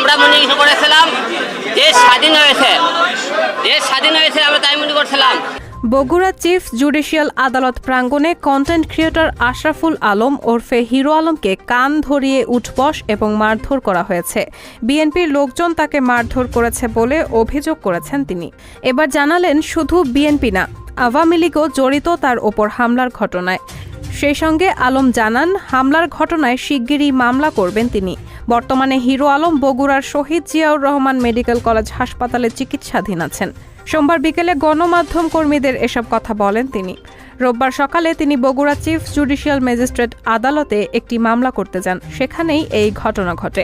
আমরা মনে করেছিলাম দেশ স্বাধীন হয়েছে, আমরা তাই মনে করছিলাম। বগুড়া চিফ জুডিশিয়াল আদালত প্রাঙ্গণে কন্টেন্ট ক্রিয়েটর আশরাফুল আলম ওরফে হিরো আলমকে কান ধরিয়ে উঠবস এবং মারধর করা হয়েছে। বিএনপির লোকজন তাকে মারধর করেছে বলে অভিযোগ করেছেন তিনি। এবার জানালেন শুধু বিএনপি না, আওয়ামী লীগও জড়িত তার ওপর হামলার ঘটনায়। সেই সঙ্গে আলম জানান হামলার ঘটনায় শিগগিরই মামলা করবেন তিনি। বর্তমানে হিরো আলম বগুড়ার শহীদ জিয়াউর রহমান মেডিকেল কলেজ হাসপাতালে চিকিৎসাধীন আছেন। সোমবার বিকেলে গণমাধ্যম কর্মীদের এসব কথা বলেন তিনি। রোববার সকালে তিনি বগুড়া চিফ জুডিশিয়াল ম্যাজিস্ট্রেট আদালতে একটি মামলা করতে যান, সেখানেই এই ঘটনা ঘটে।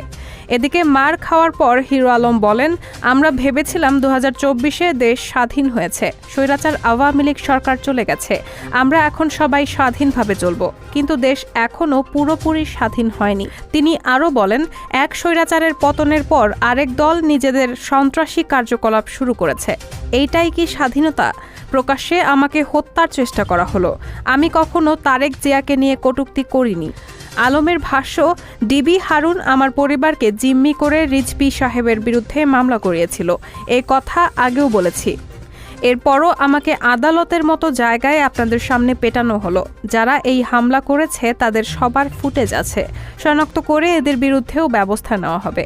এদিকে মার খাওয়ার পর হিরো আলম বলেন, আমরা ভেবেছিলাম 2024-এ দেশ স্বাধীন হয়েছে, স্বৈরাচার আওয়ামী লীগ সরকার চলে গেছে, আমরা এখন সবাই স্বাধীনভাবে চলব, কিন্তু দেশ এখনও পুরোপুরি স্বাধীন হয়নি। তিনি আরও বলেন, এক স্বৈরাচারের পতনের পর আরেক দল নিজেদের সন্ত্রাসী কার্যকলাপ শুরু করেছে। এইটাই কি স্বাধীনতা? প্রকাশ্যে আমাকে হত্যার চেষ্টা করা হলো। আমি কখনো তারেক জিয়াকে নিয়ে কটূক্তি করিনি। আলমের ভাষ্য, ডিবি হারুন আমার পরিবারকে জিম্মি করে রিজভী সাহেবের বিরুদ্ধে মামলা করিয়েছিল। এই কথা আগেও বলেছি। এরপরও আমাকে আদালতের মতো জায়গায় আপনাদের সামনে পেটানো হলো। যারা এই হামলা করেছে তাদের সবার ফুটেজ আছে, শনাক্ত করে এদের বিরুদ্ধেও ব্যবস্থা নেওয়া হবে।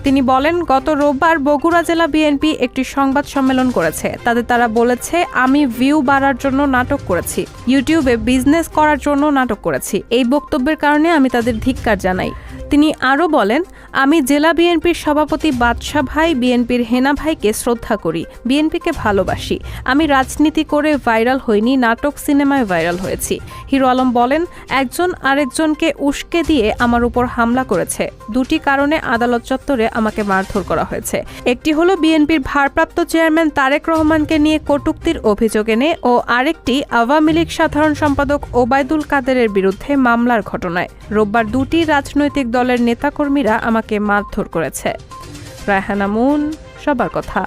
তিনি বলেন, গত রোববার বগুড়া জেলা বিএনপি একটি সংবাদ সম্মেলন করেছে। তারা বলেছে আমি ভিউ বাড়ার জন্য নাটক করেছি, ইউটিউবে বিজনেস করার জন্য নাটক করেছি। এই বক্তব্যের কারণে আমি তাদের ধিক্কার জানাই। তিনি আরও বলেন, আমি জেলা বিএনপির সভাপতি বাদশা ভাই, বিএনপির হেনা ভাইকে শ্রদ্ধা করি, বিএনপিকে ভালোবাসি। আমি রাজনীতি করে ভাইরাল হইনি, নাটক সিনেমায় ভাইরাল হয়েছি। হিরো আলম বলেন, একজন আরেকজনকে উস্কে দিয়ে আমার উপর হামলা করেছে। দুটি কারণে আদালত চত্বরে আমাকে মারধর করা হয়েছে। একটি হলো বিএনপির ভারপ্রাপ্ত চেয়ারম্যান তারেক রহমানকে নিয়ে কটূক্তির অভিযোগ এনে ও আরেকটি আওয়ামী লীগ সাধারণ সম্পাদক ওবায়দুল কাদেরের বিরুদ্ধে মামলার ঘটনায়। রোববার দুটি রাজনৈতিক দলের নেতাকর্মীরা আমাকে মারধর করেছে। রায়হানা মুন, সবার কথা।